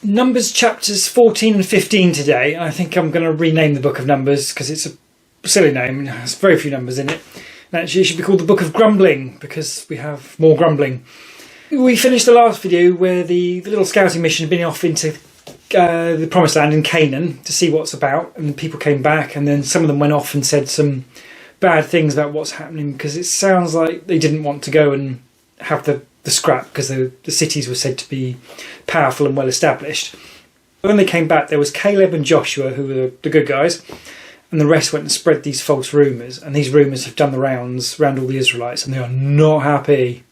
Numbers chapters 14 and 15 today. I think I'm going to rename the book of Numbers because it's a silly name and has very few numbers in it. And actually it should be called the book of Grumbling because we have more grumbling. We finished the last video where the little scouting mission had been off into the promised land in Canaan to see what's about, and people came back, and then some of them went off and said some bad things about what's happening because it sounds like they didn't want to go and have the scrap because the cities were said to be powerful and well established. But when they came back, there was Caleb and Joshua, who were the good guys, and the rest went and spread these false rumours, and these rumours have done the rounds around all the Israelites, and they are not happy.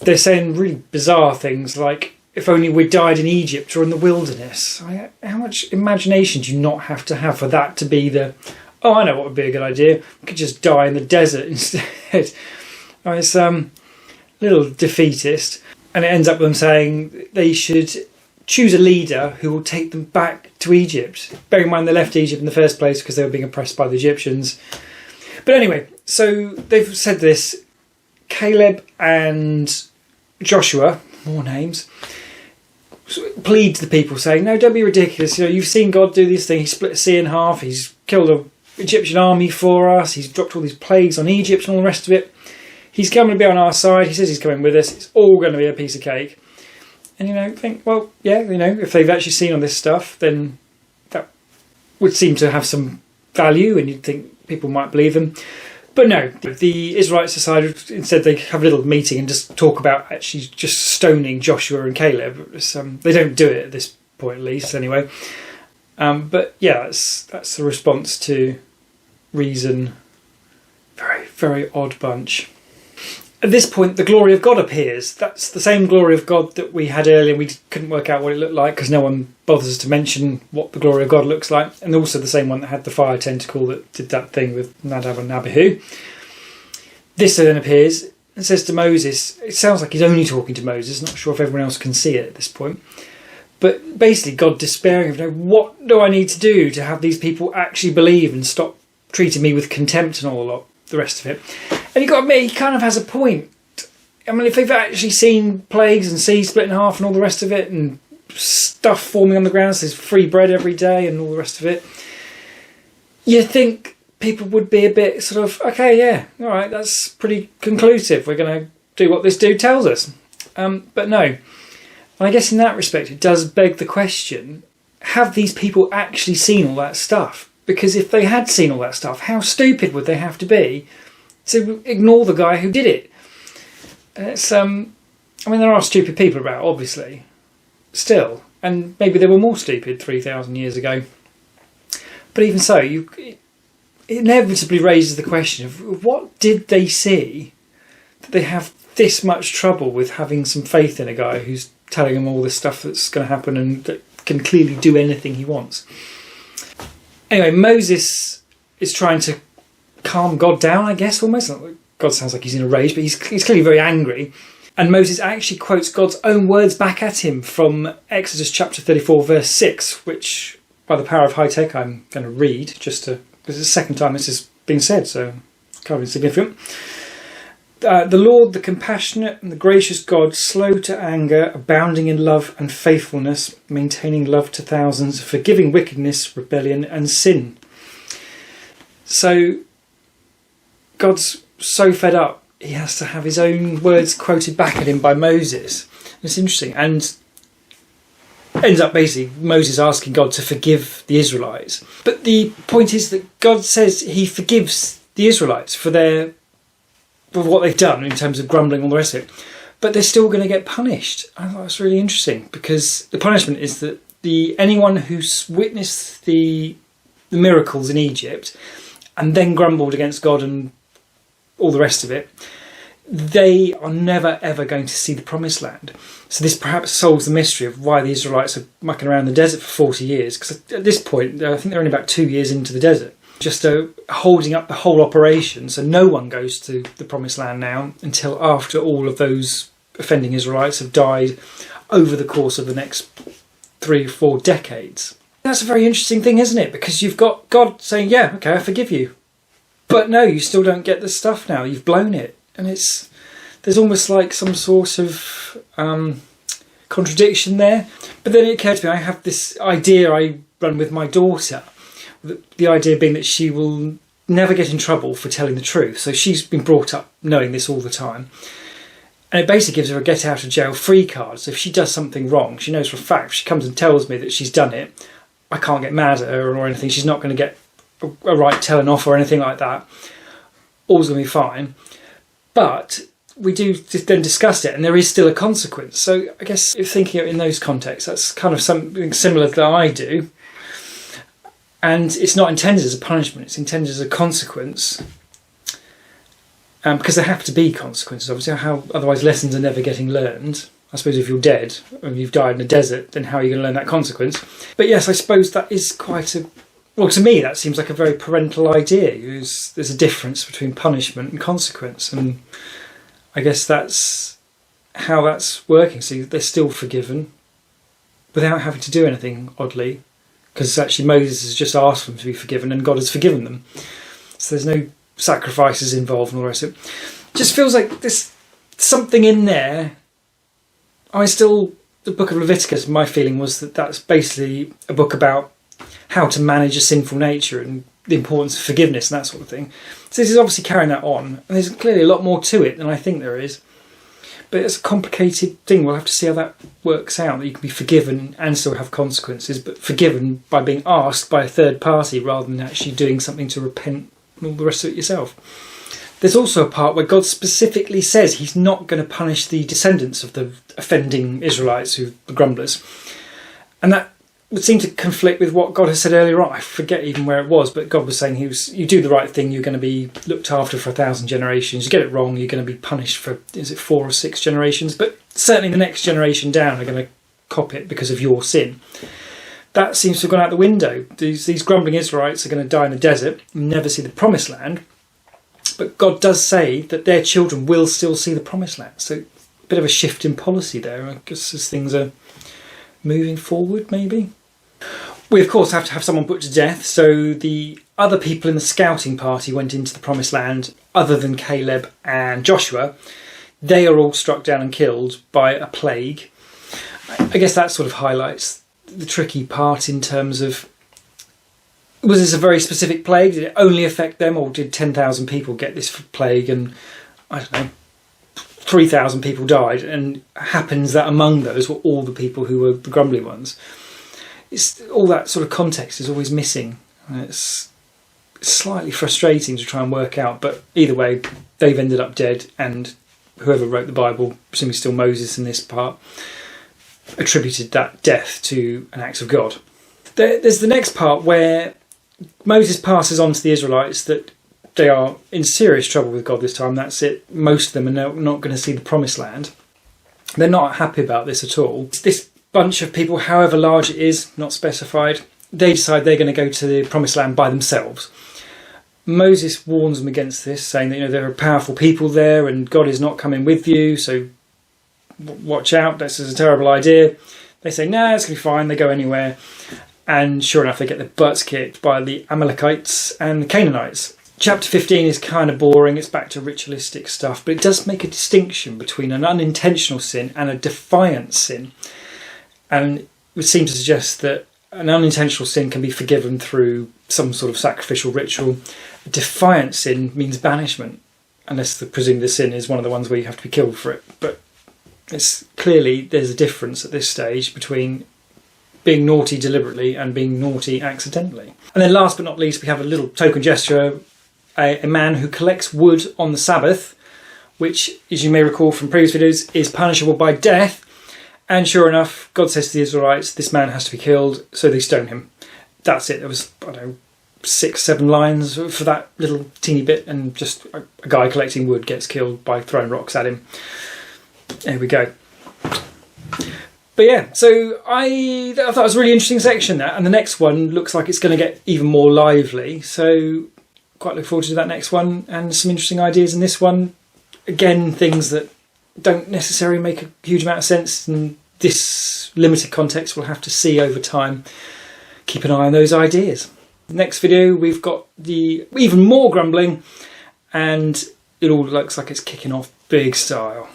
They're saying really bizarre things like, if only we died in Egypt or in the wilderness. How much imagination do you not have to have for that to be oh, I know what would be a good idea. We could just die in the desert instead. It's little defeatist, and it ends up with them saying they should choose a leader who will take them back to Egypt. Bearing in mind they left Egypt in the first place because they were being oppressed by the Egyptians. But anyway, so they've said this. Caleb and Joshua, more names, plead to the people saying, no, don't be ridiculous. You've seen God do this thing. He split the sea in half. He's killed an Egyptian army for us. He's dropped all these plagues on Egypt and all the rest of it. He's coming to be on our side. He says he's coming with us. It's all going to be a piece of cake. And, think, well, yeah, if they've actually seen all this stuff, then that would seem to have some value and you'd think people might believe them. But no, the Israelites decided instead they have a little meeting and just talk about actually just stoning Joshua and Caleb. They don't do it at this point, at least, anyway. But yeah, that's the response to reason. Very, very odd bunch. At this point, the glory of God appears. That's the same glory of God that we had earlier. We couldn't work out what it looked like because no one bothers to mention what the glory of God looks like. And also the same one that had the fire tentacle that did that thing with Nadab and Abihu. This then appears and says to Moses, it sounds like he's only talking to Moses, not sure if everyone else can see it at this point. But basically God despairing of, what do I need to do to have these people actually believe and stop treating me with contempt and all the rest of it. And you've got to admit, he kind of has a point. I mean, if they've actually seen plagues and sea split in half and all the rest of it and stuff forming on the ground, so there's free bread every day and all the rest of it, you think people would be a bit sort of, okay, yeah, all right, that's pretty conclusive. We're going to do what this dude tells us. But no. And I guess in that respect, it does beg the question, have these people actually seen all that stuff? Because if they had seen all that stuff, how stupid would they have to be to ignore the guy who did it? And it's, there are stupid people about, obviously, still. And maybe they were more stupid 3,000 years ago. But even so, it inevitably raises the question of what did they see that they have this much trouble with having some faith in a guy who's telling them all this stuff that's going to happen and that can clearly do anything he wants. Anyway, Moses is trying to calm God down, I guess, almost. God sounds like he's in a rage, but he's clearly very angry. And Moses actually quotes God's own words back at him from Exodus chapter 34, verse 6, which, by the power of high tech, I'm going to read, because it's the second time this has been said, so it's kind of insignificant. The Lord, the compassionate and the gracious God, slow to anger, abounding in love and faithfulness, maintaining love to thousands, forgiving wickedness, rebellion and sin. So God's so fed up, he has to have his own words quoted back at him by Moses. It's interesting. And ends up basically Moses asking God to forgive the Israelites. But the point is that God says he forgives the Israelites for what they've done in terms of grumbling and all the rest of it. But they're still going to get punished. I thought that's really interesting because the punishment is that anyone who's witnessed the miracles in Egypt and then grumbled against God and all the rest of it, they are never ever going to see the promised land. So this perhaps solves the mystery of why the Israelites are mucking around the desert for 40 years. Because at this point, I think they're only about 2 years into the desert. Just holding up the whole operation, so no one goes to the promised land now until after all of those offending Israelites have died over the course of the next 3 or 4 decades. That's a very interesting thing, isn't it? Because you've got God saying, yeah, okay, I forgive you. But no, you still don't get the stuff now. You've blown it. And there's almost like some sort of contradiction there. But then it occurred to me, I have this idea I run with my daughter, the idea being that she will never get in trouble for telling the truth. So she's been brought up knowing this all the time. And it basically gives her a get out of jail free card. So if she does something wrong, she knows for a fact, if she comes and tells me that she's done it, I can't get mad at her or anything. She's not going to get a right telling off or anything like that. All's going to be fine. But we do then discuss it, and there is still a consequence. So I guess if thinking in those contexts, that's kind of something similar that I do. And it's not intended as a punishment, it's intended as a consequence. Because there have to be consequences, obviously. How otherwise lessons are never getting learned. I suppose if you're dead, or you've died in a desert, then how are you going to learn that consequence? But yes, I suppose that is quite a... Well, to me, that seems like a very parental idea. There's a difference between punishment and consequence. And I guess that's how that's working. So they're still forgiven without having to do anything, oddly. Because actually Moses has just asked them to be forgiven and God has forgiven them. So there's no sacrifices involved and all the rest of it. Just feels like there's something in there. The book of Leviticus, my feeling was that that's basically a book about how to manage a sinful nature and the importance of forgiveness and that sort of thing. So this is obviously carrying that on, and there's clearly a lot more to it than I think there is. But it's a complicated thing. We'll have to see how that works out, that you can be forgiven and still have consequences, but forgiven by being asked by a third party rather than actually doing something to repent and all the rest of it yourself. There's also a part where God specifically says he's not going to punish the descendants of the offending Israelites, the grumblers. And that would seem to conflict with what God has said earlier on. I forget even where it was, but God was saying you do the right thing, you're going to be looked after for 1,000 generations. You get it wrong, you're going to be punished for, 4 or 6 generations? But certainly the next generation down are going to cop it because of your sin. That seems to have gone out the window. These grumbling Israelites are going to die in the desert and never see the promised land. But God does say that their children will still see the promised land. So a bit of a shift in policy there, I guess, as things are moving forward, maybe. We, of course, have to have someone put to death. So the other people in the scouting party went into the promised land, other than Caleb and Joshua. They are all struck down and killed by a plague. I guess that sort of highlights the tricky part in terms of, was this a very specific plague? Did it only affect them, or did 10,000 people get this plague and, 3,000 people died? And happens that among those were all the people who were the grumbly ones. It's all that sort of context is always missing. And it's slightly frustrating to try and work out, but either way, they've ended up dead, and whoever wrote the Bible, presumably still Moses in this part, attributed that death to an act of God. There's the next part where Moses passes on to the Israelites that they are in serious trouble with God this time. That's it. Most of them are not going to see the promised land. They're not happy about this at all. This bunch of people, however large it is, not specified, they decide they're going to go to the promised land by themselves. Moses warns them against this, saying that there are powerful people there and God is not coming with you, so watch out, this is a terrible idea. They say, nah, it's going to be fine. They go anywhere. And sure enough, they get their butts kicked by the Amalekites and the Canaanites. Chapter 15 is kind of boring. It's back to ritualistic stuff. But it does make a distinction between an unintentional sin and a defiant sin. And it would seem to suggest that an unintentional sin can be forgiven through some sort of sacrificial ritual. A defiant sin means banishment. Unless presumably the sin is one of the ones where you have to be killed for it. But it's clearly there's a difference at this stage between being naughty deliberately and being naughty accidentally. And then last but not least, we have a little token gesture, a man who collects wood on the Sabbath, which, as you may recall from previous videos, is punishable by death. And sure enough, God says to the Israelites, this man has to be killed, so they stone him. That's it. There was, 6-7 lines for that little teeny bit, and just a guy collecting wood gets killed by throwing rocks at him. There we go. But yeah, so I thought it was a really interesting section, that, and the next one looks like it's going to get even more lively, so quite look forward to that next one, and some interesting ideas in this one. Again, things that don't necessarily make a huge amount of sense in this limited context. We'll have to see over time. Keep an eye on those ideas. Next video, we've got the even more grumbling, and it all looks like it's kicking off big style.